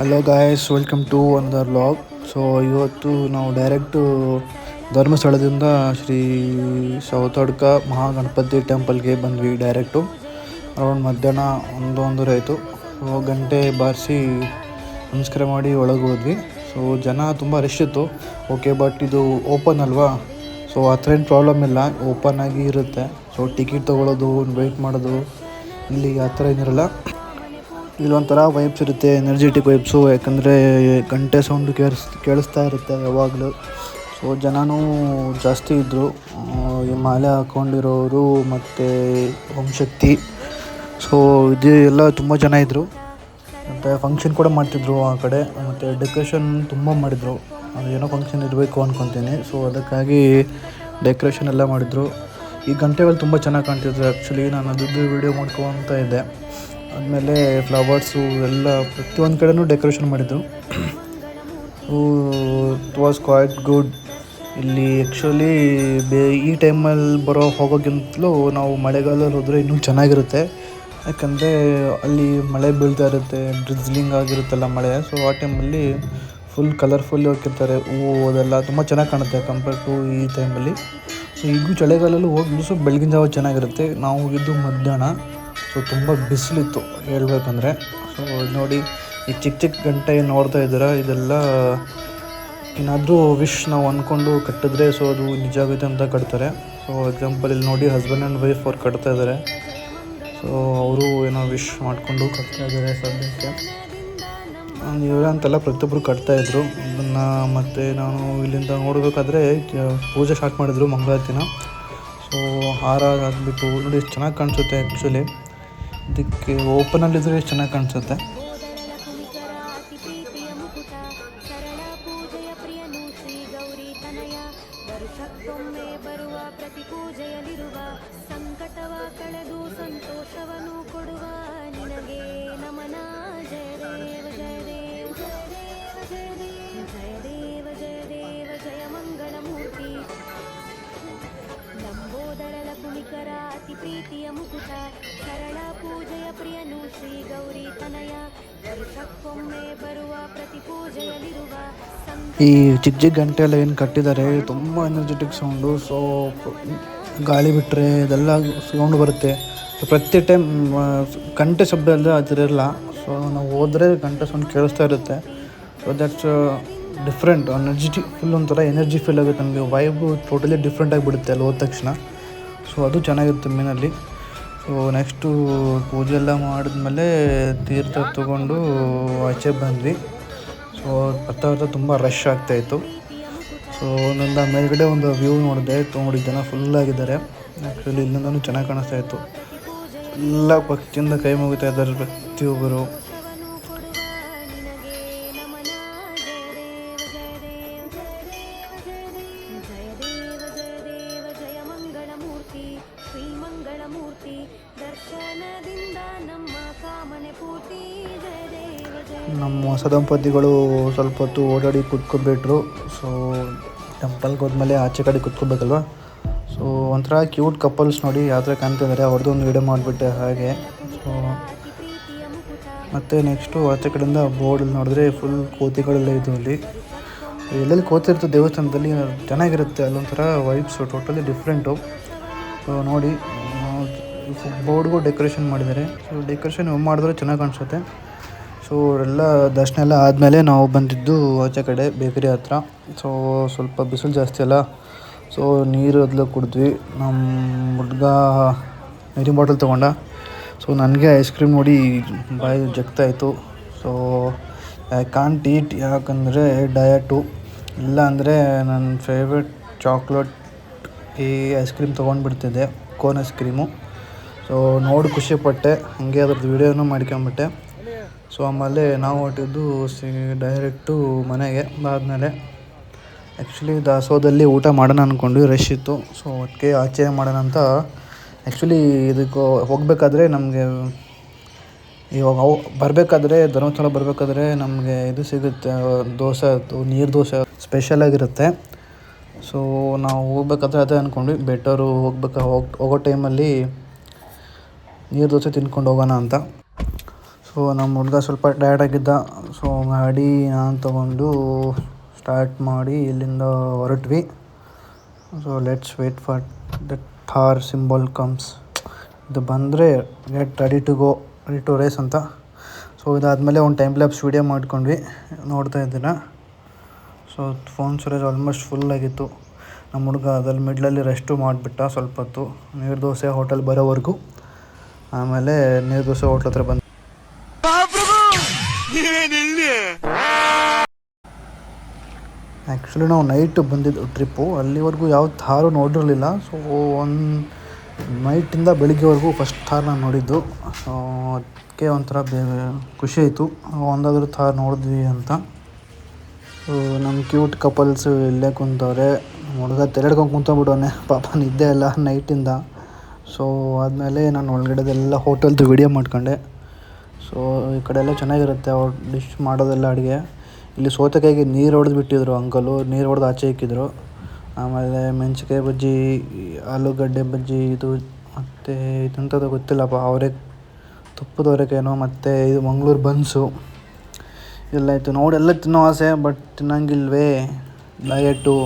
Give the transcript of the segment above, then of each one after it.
Hello guys, welcome to ಅಂದರ್ vlog. So ಇವತ್ತು ನಾವು ಡೈರೆಕ್ಟು ಧರ್ಮಸ್ಥಳದಿಂದ ಶ್ರೀ ಸೌತಡ್ಕ ಮಹಾಗಣಪತಿ ಟೆಂಪಲ್ಗೆ ಬಂದ್ವಿ. ಡೈರೆಕ್ಟು ಅರೌಂಡ್ ಮಧ್ಯಾಹ್ನ ಒಂದೂವರೆ ಆಯಿತು. ಸೊ ಗಂಟೆ ಬಾರಿಸಿ ನಮಸ್ಕಾರ ಮಾಡಿ ಒಳಗೆ ಹೋದ್ವಿ. ಸೊ ಜನ ತುಂಬ ರಶ್ ಇತ್ತು. ಓಕೆ, ಬಟ್ ಇದು ಓಪನ್ ಅಲ್ವಾ, ಸೊ ಆ ಥರ ಏನು ಪ್ರಾಬ್ಲಮ್ ಇಲ್ಲ, ಓಪನ್ ಆಗಿ ಇರುತ್ತೆ. ಸೊ ಟಿಕೆಟ್ ತೊಗೊಳ್ಳೋದು, ವೆಯ್ಟ್ ಮಾಡೋದು ಇಲ್ಲಿ ಆ ಥರ ಏನಿರಲ್ಲ. ಇಲ್ಲೊಂಥರ ವೈಬ್ಸ್ ಇರುತ್ತೆ, ಎನರ್ಜೆಟಿಕ್ ವೈಬ್ಸು. ಯಾಕಂದರೆ ಗಂಟೆ ಸೌಂಡು ಕೇಳಿಸ್ತಾ ಇರುತ್ತೆ ಯಾವಾಗಲೂ. ಸೊ ಜನನೂ ಜಾಸ್ತಿ ಇದ್ದರು, ಈ ಮಾಲೆ ಹಾಕ್ಕೊಂಡಿರೋರು ಮತ್ತು ಓಂ ಶಕ್ತಿ. ಸೊ ಇದು ಎಲ್ಲ ತುಂಬ ಜನ ಇದ್ದರು. ಮತ್ತು ಫಂಕ್ಷನ್ ಕೂಡ ಮಾಡ್ತಿದ್ರು ಆ ಕಡೆ. ಮತ್ತು ಡೆಕೋರೇಷನ್ ತುಂಬ ಮಾಡಿದರು. ಏನೋ ಫಂಕ್ಷನ್ ಇರಬೇಕು ಅಂದ್ಕೊತೀನಿ. ಸೊ ಅದಕ್ಕಾಗಿ ಡೆಕೋರೇಷನ್ ಎಲ್ಲ ಮಾಡಿದರು. ಈ ಗಂಟೆಗಳು ತುಂಬ ಚೆನ್ನಾಗಿ ಕಾಣ್ತಿದ್ರು. ಆ್ಯಕ್ಚುಲಿ ನಾನು ಅದರದ್ದು ವೀಡಿಯೋ ಮಾಡ್ಕೊತ ಇದ್ದೆ. ಆದಮೇಲೆ ಫ್ಲವರ್ಸು ಎಲ್ಲ ಪ್ರತಿಯೊಂದು ಕಡೆಯೂ ಡೆಕೋರೇಷನ್ ಮಾಡಿದ್ರು. It was quite good. ಇಲ್ಲಿ ಆ್ಯಕ್ಚುಲಿ ಈ ಟೈಮಲ್ಲಿ ಹೋಗೋಕ್ಕಿಂತಲೂ ನಾವು ಮಳೆಗಾಲದಲ್ಲಿ ಹೋದರೆ ಇನ್ನೂ ಚೆನ್ನಾಗಿರುತ್ತೆ. ಯಾಕಂದರೆ ಅಲ್ಲಿ ಮಳೆ ಬೀಳ್ತಾ ಇರುತ್ತೆ, ಡ್ರಿಜ್ಲಿಂಗ್ ಆಗಿರುತ್ತಲ್ಲ ಮಳೆ. ಸೊ ಆ ಟೈಮಲ್ಲಿ ಫುಲ್ ಕಲರ್ಫುಲ್ ಹೋಗಿರ್ತಾರೆ ಹೂವು, ಅದೆಲ್ಲ ತುಂಬ ಚೆನ್ನಾಗಿ ಕಾಣುತ್ತೆ ಕಂಪೇರ್ ಟು ಈ ಟೈಮಲ್ಲಿ. ಸೊ ಈಗೂ ಚಳಿಗಾಲಲ್ಲೂ ಹೋಗಿ ಸೊ ಬೆಳಗಿನ ಜಾವ ಚೆನ್ನಾಗಿರುತ್ತೆ. ನಾವು ಹೋಗಿದ್ದು ಮಧ್ಯಾಹ್ನ. ಸೊ ತುಂಬ ಬಿಸಿಲಿತ್ತು ಹೇಳ್ಬೇಕಂದ್ರೆ. ಸೊ ನೋಡಿ, ಈ ಚಿಕ್ಕ ಚಿಕ್ಕ ಗಂಟೆ ನೋಡ್ತಾ ಇದ್ದೀರಾ, ಇದೆಲ್ಲ ಏನಾದರೂ ವಿಶ್ ನಾವು ಅಂದ್ಕೊಂಡು ಕಟ್ಟಿದ್ರೆ ಸೊ ಅದು ನಿಜ ಆಗುತ್ತೆ ಅಂತ ಕಟ್ತಾರೆ. ಸೊ ಎಕ್ಸಾಂಪಲ್ ಇಲ್ಲಿ ನೋಡಿ, ಹಸ್ಬೆಂಡ್ ಆ್ಯಂಡ್ ವೈಫ್ ಅವ್ರು ಕಟ್ತಾ ಇದ್ದಾರೆ. ಸೊ ಅವರು ಏನೋ ವಿಶ್ ಮಾಡಿಕೊಂಡು ಕಟ್ತಾ ಇದ್ದಾರೆ ಸದ್ಯಕ್ಕೆ. ಇವರೇ ಅಂತೆಲ್ಲ ಪ್ರತಿಯೊಬ್ಬರು ಕಟ್ತಾಯಿದ್ರು ಇದನ್ನು. ಮತ್ತು ನಾನು ಇಲ್ಲಿಂದ ನೋಡಬೇಕಾದ್ರೆ ಪೂಜೆ ಸ್ಟಾರ್ಟ್ ಮಾಡಿದರು ಮಂಗಳಾರತಿನ. ಸೊ ಹಾರ ಹಾಕ್ಬಿಟ್ಟು ನೋಡಿ ಎಷ್ಟು ಚೆನ್ನಾಗಿ ಕಾಣಿಸುತ್ತೆ. ಆ್ಯಕ್ಚುಲಿ ಇದಕ್ಕೆ ಓಪನಲ್ಲಿದ್ದರೆ ಎಷ್ಟು ಚೆನ್ನಾಗಿ ಕಾಣಿಸುತ್ತೆ. ಪ್ರೀತಿಯ ಮುಕುಟ ಸರಳ ಪೂಜೆಯ ಪ್ರಿಯನು ಶ್ರೀ ಗೌರಿ ತನಯ ವರ್ಷಕ್ಕೊಮ್ಮೆ ಬರುವ ಪ್ರತಿ ಪೂಜೆಯಲ್ಲಿರುವ ಈ ಚಿಕ್ಕ ಚಿಕ್ಕ ಗಂಟೆ ಎಲ್ಲ ಏನು ಕಟ್ಟಿದ್ದಾರೆ ತುಂಬ ಎನರ್ಜೆಟಿಕ್ ಸೌಂಡು. ಸೊ ಗಾಳಿ ಬಿಟ್ಟರೆ ಇದೆಲ್ಲ ಸೌಂಡ್ ಬರುತ್ತೆ. ಸೊ ಪ್ರತಿ ಟೈಮ್ ಗಂಟೆ ಶಬ್ದ ಅಲ್ಲದೆ ಅದಿರಲ್ಲ. ಸೊ ನಾವು ಹೋದರೆ ಗಂಟೆ ಸೌಂಡ್ ಕೇಳಿಸ್ತಾ ಇರುತ್ತೆ. ಸೊ ದಟ್ಸ್ ಡಿಫ್ರೆಂಟ್ ಎನರ್ಜಿಟಿ, ಫುಲ್ ಒಂಥರ ಎನರ್ಜಿ ಫೀಲ್ ಆಗುತ್ತೆ ನಮಗೆ. ವೈಬು ಟೋಟಲಿ ಡಿಫ್ರೆಂಟ್ ಆಗಿಬಿಡುತ್ತೆ ಅಲ್ಲಿ ಹೋದ ತಕ್ಷಣ. ಸೊ ಅದು ಚೆನ್ನಾಗಿರುತ್ತೆ ಮೇನಲ್ಲಿ. ಸೊ ನೆಕ್ಸ್ಟು ಪೂಜೆ ಎಲ್ಲ ಮಾಡಿದ್ಮೇಲೆ ತೀರ್ಥ ತೊಗೊಂಡು ಆಚೆ ಬಂದ್ವಿ. ಸೊ ಬರ್ತಾ ತುಂಬ ರಶ್ ಆಗ್ತಾಯಿತ್ತು. ಸೊ ನನ್ನ ಮೇಲ್ಗಡೆ ಒಂದು ವ್ಯೂ ನೋಡಿದೆ, ನೋಡಿ ಜನ ಫುಲ್ಲಾಗಿದ್ದಾರೆ. ಆ್ಯಕ್ಚುಲಿ ಇಲ್ಲಿಂದನೂ ಚೆನ್ನಾಗಿ ಕಾಣಿಸ್ತಾ ಇತ್ತು. ಎಲ್ಲ ಭಕ್ತಿಯಿಂದ ಕೈ ಮುಗಿತಾ ಇದ್ದಾರೆ ಪ್ರತಿಯೊಬ್ಬರು. ನಮ್ಮ ಹೊಸ ದಂಪತಿಗಳು ಸ್ವಲ್ಪ ಹೊತ್ತು ಓಡಾಡಿ ಕೂತ್ಕೊಬಿಟ್ರು. ಸೊ ಟೆಂಪಲ್ಗೆ ಹೋದ್ಮೇಲೆ ಆಚೆ ಕಡೆ ಕೂತ್ಕೋಬೇಕಲ್ವ. ಸೊ ಒಂಥರ ಕ್ಯೂಟ್ ಕಪಲ್ಸ್ ನೋಡಿ ಯಾವ ಥರ ಕಾಣ್ತಿದ್ದಾರೆ. ಅವ್ರದ್ದು ಒಂದು ವೀಡಿಯೋ ಮಾಡಿಬಿಟ್ಟೆ ಹಾಗೆ. ಸೊ ಮತ್ತು ನೆಕ್ಸ್ಟು ಆಚೆ ಕಡೆಯಿಂದ ಬೋರ್ಡಲ್ಲಿ ನೋಡಿದ್ರೆ ಫುಲ್ ಕೋತಿಗಳೆಲ್ಲ ಇದ್ದು ಅಲ್ಲಿ. ಎಲ್ಲೆಲ್ಲಿ ಕೋತಿ ಇರ್ತದೆ ದೇವಸ್ಥಾನದಲ್ಲಿ, ಚೆನ್ನಾಗಿರುತ್ತೆ. ಅಲ್ಲೊಂಥರ ವೈಬ್ಸು ಟೋಟಲಿ ಡಿಫ್ರೆಂಟು. ಸೊ ನೋಡಿ, ಬೋರ್ಡ್ಗೂ ಡೆಕೋರೇಷನ್ ಮಾಡಿದ್ದಾರೆ. ಸೊ ಡೆಕೋರೇಷನ್ ಮಾಡಿದ್ರೆ ಚೆನ್ನಾಗಿ ಕಾಣಿಸುತ್ತೆ. ಸೊ ಎಲ್ಲ ದರ್ಶನ ಎಲ್ಲ ಆದಮೇಲೆ ನಾವು ಬಂದಿದ್ದು ಆಚೆ ಕಡೆ ಬೇಕರಿ ಹತ್ರ. ಸೊ ಸ್ವಲ್ಪ ಬಿಸಿಲು ಜಾಸ್ತಿ ಅಲ್ಲ, ಸೊ ನೀರು ಅದೆಲ್ಲ ಕುಡಿದ್ವಿ. ನಮ್ಮ ಹುಡುಗ ನೀರಿನ ಬಾಟಲ್ ತೊಗೊಂಡ. ಸೊ ನನಗೆ ಐಸ್ ಕ್ರೀಮ್ ನೋಡಿ ಬಾಯಿ ಜಗ್ತಾಯಿತ್ತು. ಸೊ ಐ ಕಾಂಟ್ ಈಟ್, ಯಾಕಂದರೆ ಡಯಟು. ಇಲ್ಲ ಅಂದರೆ ನನ್ನ ಫೇವ್ರೆಟ್ ಚಾಕ್ಲೇಟ್ ಈ ಐಸ್ ಕ್ರೀಮ್ ತೊಗೊಂಡ್ಬಿಡ್ತಿದ್ದೆ, ಕೋನ್ ಐಸ್ ಕ್ರೀಮು. ಸೊ ನೋಡಿ ಖುಷಿಪಟ್ಟೆ, ಹಾಗೆ ಅದ್ರದ್ದು ವೀಡಿಯೋನೂ ಮಾಡ್ಕೊಂಬಿಟ್ಟೆ. ಸೊ ಆಮೇಲೆ ನಾವು ಹೊರಟಿದ್ದು ಡೈರೆಕ್ಟು ಮನೆಗೆ. ಅದಾದಮೇಲೆ ಆ್ಯಕ್ಚುಲಿ ದಾಸೋಹದಲ್ಲಿ ಊಟ ಮಾಡೋಣ ಅಂದ್ಕೊಂಡು ರಶ್ ಇತ್ತು. ಸೊ ಅದಕ್ಕೆ ಆಚೆ ಮಾಡೋಣ ಅಂತ. ಆ್ಯಕ್ಚುಲಿ ಇದಕ್ಕೆ ಹೋಗಬೇಕಾದ್ರೆ ನಮಗೆ ಇವಾಗ ಬರಬೇಕಾದ್ರೆ ಧರ್ಮಸ್ಥಳ ಬರಬೇಕಾದ್ರೆ ನಮಗೆ ಇದು ಸಿಗುತ್ತೆ, ದೋಸೆ, ನೀರು ದೋಸೆ ಸ್ಪೆಷಲಾಗಿರುತ್ತೆ. ಸೊ ನಾವು ಹೋಗ್ಬೇಕಾದ್ರೆ ಅದೇ ಅಂದ್ಕೊಂಡ್ವಿ, ಬೆಟರು ಹೋಗೋ ಟೈಮಲ್ಲಿ ನೀರು ದೋಸೆ ತಿನ್ಕೊಂಡು ಹೋಗೋಣ ಅಂತ. ಸೊ ನಮ್ಮ ಹುಡುಗ ಸ್ವಲ್ಪ ಟಯರ್ಡ್ ಆಗಿದ್ದ. ಸೊ ಗಾಡಿ ನಾನು ತೊಗೊಂಡು ಸ್ಟಾರ್ಟ್ ಮಾಡಿ ಇಲ್ಲಿಂದ ಹೊರಟ್ವಿ. So let's wait for the that symbol comes. ಇದು ಬಂದರೆ ಗೆಟ್ ರೆಡಿ ಟು ರೇಸ್ ಅಂತ. ಸೊ ಇದಾದಮೇಲೆ ಒಂದು ಟೈಮ್ ಲ್ಯಾಪ್ಸ್ ವೀಡಿಯೋ ಮಾಡ್ಕೊಂಡ್ವಿ, ನೋಡ್ತಾ ಇದ್ದೀನ. So phone storage almost full ಆಗಿತ್ತು. ನಮ್ಮ ಹುಡುಗ ಅದ್ರಲ್ಲಿ ಮಿಡ್ಲಲ್ಲಿ ರೆಸ್ಟು ಮಾಡಿಬಿಟ್ಟ ಸ್ವಲ್ಪ ಹೊತ್ತು, ನೀರು ದೋಸೆ ಹೋಟೆಲ್ ಬರೋವರೆಗೂ. ಆಮೇಲೆ ನೀರು ದೋಸೆ ಹೋಟ್ಲ್ ಹತ್ರ ಬಂದು ಆ್ಯಕ್ಚುಲಿ ನಾವು ನೈಟ್ ಬಂದಿದ್ದು ಟ್ರಿಪ್ಪು, ಅಲ್ಲಿವರೆಗೂ ಯಾವ ಥಾರು ನೋಡಿರಲಿಲ್ಲ. ಸೊ ಒಂದು ನೈಟಿಂದ ಬೆಳಿಗ್ಗೆವರೆಗೂ ಫಸ್ಟ್ ಥಾರ್ ನಾನು ನೋಡಿದ್ದು. ಸೊ ಅದಕ್ಕೆ ಒಂಥರ ಖುಷಿ ಆಯಿತು, ಒಂದಾದರೂ ಥಾರ್ ನೋಡಿದ್ವಿ ಅಂತ. ಸೊ ನಮ್ಮ ಕ್ಯೂಟ್ ಕಪಲ್ಸು ಇಲ್ಲೇ ಕುಂತವ್ರೆ. ಹುಡುಗ ತೆರಡ್ಕೊಂಡು ಕುಂತ್ಬಿಡೋನೆ, ಪಾಪ ನಿದ್ದೆ ಇಲ್ಲ ನೈಟಿಂದ. ಸೊ ಆದಮೇಲೆ ನಾನು ಒಳಗಡೆದೆಲ್ಲ ಹೋಟೆಲ್ದು ವಿಡಿಯೋ ಮಾಡ್ಕೊಂಡೆ. ಸೊ ಈ ಕಡೆ ಎಲ್ಲ ಚೆನ್ನಾಗಿರುತ್ತೆ ಅವ್ರು ಡಿಶ್ ಮಾಡೋದೆಲ್ಲ ಅಡುಗೆ. ಇಲ್ಲಿ ಸೌತೆಕಾಯಿಗೆ ನೀರು ಹೊಡೆದು ಬಿಟ್ಟಿದ್ರು ಅಂಕಲು, ನೀರು ಹೊಡೆದು ಆಚೆ ಇಕ್ಕಿದ್ರು. ಆಮೇಲೆ ಮೆಣಸಿನ್ಕಾಯಿ ಬಜ್ಜಿ, ಆಲೂಗಡ್ಡೆ ಬಜ್ಜಿ, ಇದು ಮತ್ತು ಇದಂಥದ್ದು ಗೊತ್ತಿಲ್ಲಪ್ಪ, ತುಪ್ಪದ ಅವರೆಕಾಯಿನೋ, ಮತ್ತು ಇದು ಮಂಗಳೂರು ಬನ್ಸು ಎಲ್ಲ ಇತ್ತು. ನೋಡಿ ಎಲ್ಲ ತಿನ್ನೋ ಆಸೆ, ಬಟ್ ತಿನ್ನಂಗಿಲ್ವೇ, ಡಯಟು.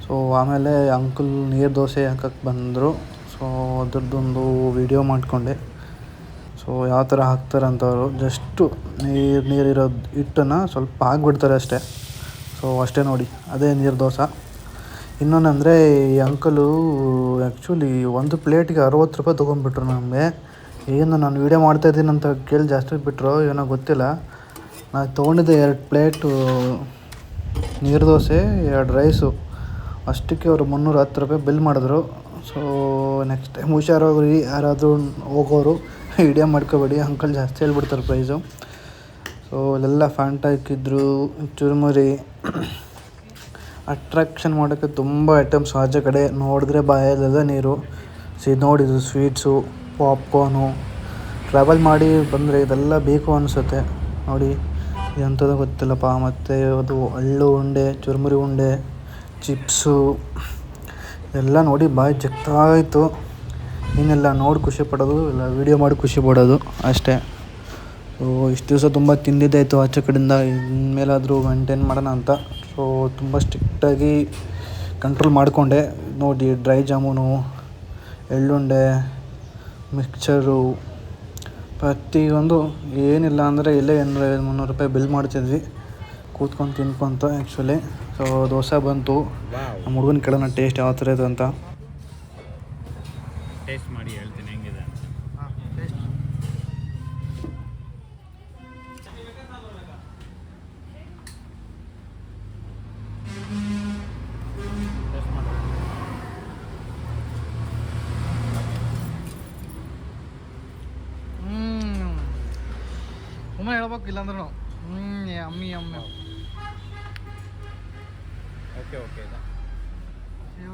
ಸೊ ಆಮೇಲೆ ಅಂಕಲ್ ನೀರು ದೋಸೆ ಹಾಕಕ್ಕೆ ಬಂದರು. ಸೊ ಅದ್ರದ್ದೊಂದು ವಿಡಿಯೋ ಮಾಡಿಕೊಂಡೆ. ಸೊ ಯಾವ ಥರ ಹಾಕ್ತಾರಂತವರು, ಜಸ್ಟು ನೀರಿರೋದು ಹಿಟ್ಟನ್ನು ಸ್ವಲ್ಪ ಹಾಕ್ಬಿಡ್ತಾರೆ ಅಷ್ಟೇ. ಸೊ ಅಷ್ಟೇ ನೋಡಿ, ಅದೇ ನೀರು ದೋಸೆ. ಇನ್ನೊಂದಂದರೆ ಈ ಅಂಕಲು ಆ್ಯಕ್ಚುಲಿ ಒಂದು ಪ್ಲೇಟಿಗೆ 60 ರೂಪಾಯಿ ತೊಗೊಂಡ್ಬಿಟ್ರು ನಮಗೆ. ಏನು ನಾನು ವೀಡಿಯೋ ಮಾಡ್ತಾಯಿದ್ದೀನಿ ಅಂತ ಕೇಳಿ ಜಾಸ್ತಿ ಬಿಟ್ಟರು ಏನೋ ಗೊತ್ತಿಲ್ಲ. ನಾನು ತೊಗೊಂಡಿದ್ದೆ 2 ಪ್ಲೇಟು ನೀರು ದೋಸೆ, 2 ರೈಸು, ಅಷ್ಟಕ್ಕೆ ಅವರು 310 ರೂಪಾಯಿ ಬಿಲ್ ಮಾಡಿದ್ರು. ಸೊ ನೆಕ್ಸ್ಟ್ ಟೈಮ್ ಹುಷಾರಾಗ್ರಿ, ಯಾರಾದರೂ ಹೋಗೋರು ವಿಡಿಯೋ ಮಾಡ್ಕೋಬೇಡಿ, ಅಂಕಲ್ ಜಾಸ್ತಿ ಹೇಳ್ಬಿಡ್ತಾರೆ ಪ್ರೈಸು. ಸೊ ಇಲ್ಲೆಲ್ಲ ಫ್ಯಾಂಟಾ ಇಕ್ಕಿದ್ರು, ಚುರುಮುರಿ. ಅಟ್ರಾಕ್ಷನ್ ಮಾಡೋಕ್ಕೆ ತುಂಬ ಐಟಮ್ಸ್ ಆಚೆ ಕಡೆ, ನೋಡಿದ್ರೆ ಬಾಯಲ್ಲೆಲ್ಲ ನೀರು. ನೋಡಿದ್ದು ಸ್ವೀಟ್ಸು, ಪಾಪ್ಕಾರ್ನು. ಟ್ರಾವೆಲ್ ಮಾಡಿ ಬಂದರೆ ಇದೆಲ್ಲ ಬೇಕು ಅನಿಸುತ್ತೆ. ನೋಡಿ ಎಂಥದ್ದು ಗೊತ್ತಿಲ್ಲಪ್ಪ. ಮತ್ತು ಅದು ಹಳ್ಳು ಉಂಡೆ, ಚುರುಮುರಿ ಉಂಡೆ, ಚಿಪ್ಸು ಎಲ್ಲ ನೋಡಿ ಬಾಯಿ ಜಗ್ತಾಯಿತ್ತು. ಇನ್ನೆಲ್ಲ ನೋಡಿ ಖುಷಿ ಪಡೋದು, ಇಲ್ಲ ವೀಡಿಯೋ ಮಾಡಿ ಖುಷಿ ಪಡೋದು ಅಷ್ಟೇ. ಸೊ ಇಷ್ಟು ದಿವಸ ತುಂಬ ತಿಂದಿದ್ದಾಯಿತು ಆಚೆ ಕಡೆಯಿಂದ, ಇನ್ಮೇಲಾದರೂ ಮೇಂಟೈನ್ ಮಾಡೋಣ ಅಂತ. ಸೊ ತುಂಬ ಸ್ಟ್ರಿಕ್ಟಾಗಿ ಕಂಟ್ರೋಲ್ ಮಾಡಿಕೊಂಡೆ. ನೋಡಿ ಡ್ರೈ ಜಾಮೂನು, ಎಳ್ಳುಂಡೆ, ಮಿಕ್ಚರು, ಪ್ರತಿಯೊಂದು ಏನಿಲ್ಲ ಅಂದರೆ ಇಲ್ಲೇ 200-300 ರೂಪಾಯಿ ಬಿಲ್ ಮಾಡ್ತಿದ್ವಿ ಕೂತ್ಕೊಂಡು ತಿನ್ಕೊಂತ ಆ್ಯಕ್ಚುಲಿ. ಸೊ ದೋಸೆ ಬಂತು, ನಮ್ಮ ಹುಡುಗನ ಕೇಳೋಣ ಟೇಸ್ಟ್ ಯಾವ ಥರ ಇದೆ ಅಂತ. ಟೇಸ್ಟ್ ಮಾಡಿ ಹೇಳ್ತೀನಿ ಹೆಂಗಿದೆ ಅಂತ. ಒಮ್ಮೆ ಹೇಳ್ಬೇಕು, ಇಲ್ಲಾಂದ್ರೂ ಅಮ್ಮಿ ಓಕೆ ಓಕೆ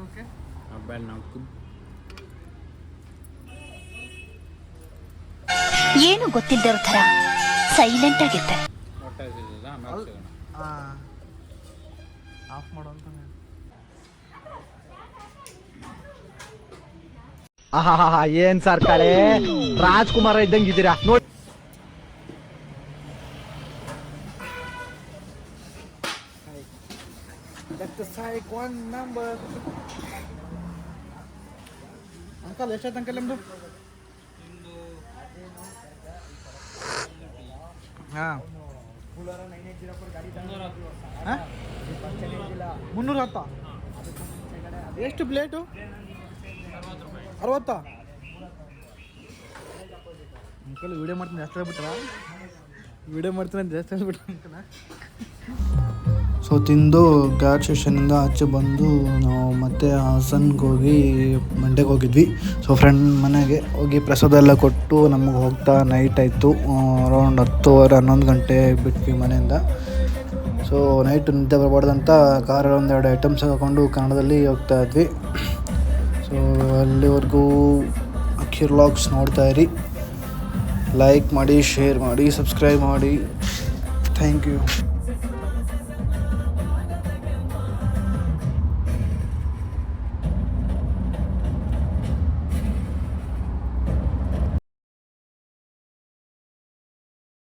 ಓಕೆ ಹಬ್ಬ ನಾವು ಏನು ಗೊತ್ತಿಲ್ಲದಿರೋ ಥರ ಸೈಲೆಂಟ್ ಆಗಿರ್ತಾರೆ. ಆಫ್ ಮಾಡು ಅಂತ. ಏನ್ ಸರ್ ಕಡೆ ರಾಜ್ಕುಮಾರ ಇದ್ದಂಗಿದ್ದೀರಾ ನೋಡಿ. ಅಂಕಲ್ ಎಷ್ಟಾಯ್ತು ಅಂಕಲ್ ನಿಮ್ಮದು? ಹಾಂ 310. ಎಷ್ಟು ಪ್ಲೇಟು? 60. ಅಂಕಲ್ ವೀಡಿಯೋ ಮಾಡ್ತೀನಿ ಜಾಸ್ತಿ ಹೇಳ್ಬಿಟ್ರ, ಜಾಸ್ತಿ ಹೇಳ್ಬಿಟ್ರ ಅಂಕಲ್. ಸೊ ತಿಂದು ಘಾಟ್ ಸ್ಟೇಷನಿಂದ ಆಚೆ ಬಂದು ನಾವು ಮತ್ತೆ ಹಾಸನ್ಗೆ ಹೋಗಿ ಮಂಡ್ಯಕ್ಕೆ ಹೋಗಿದ್ವಿ. ಸೊ ಫ್ರೆಂಡ್ ಮನೆಗೆ ಹೋಗಿ ಪ್ರಸಾದ ಎಲ್ಲ ಕೊಟ್ಟು ನಮಗೆ ಹೋಗ್ತಾ ನೈಟ್ ಆಯಿತು. ಅರೌಂಡ್ 10:30-11 ಗಂಟೆ ಬಿಟ್ವಿ ಮನೆಯಿಂದ. ಸೊ ನೈಟ್ ನಿದ್ದೆ ಬರಬಾರ್ದಂತ ಕಾರಲ್ಲಿ 1-2 ಐಟಮ್ಸ್ ಹಾಕ್ಕೊಂಡು ಕನ್ನಡದಲ್ಲಿ ಹೋಗ್ತಾ ಇದ್ವಿ. ಸೊ ಅಲ್ಲಿವರೆಗೂ ಅಕ್ಕಿ ವ್ಲಾಗ್ಸ್ ನೋಡ್ತಾಯಿರಿ. ಲೈಕ್ ಮಾಡಿ, ಶೇರ್ ಮಾಡಿ, ಸಬ್ಸ್ಕ್ರೈಬ್ ಮಾಡಿ. Thank you.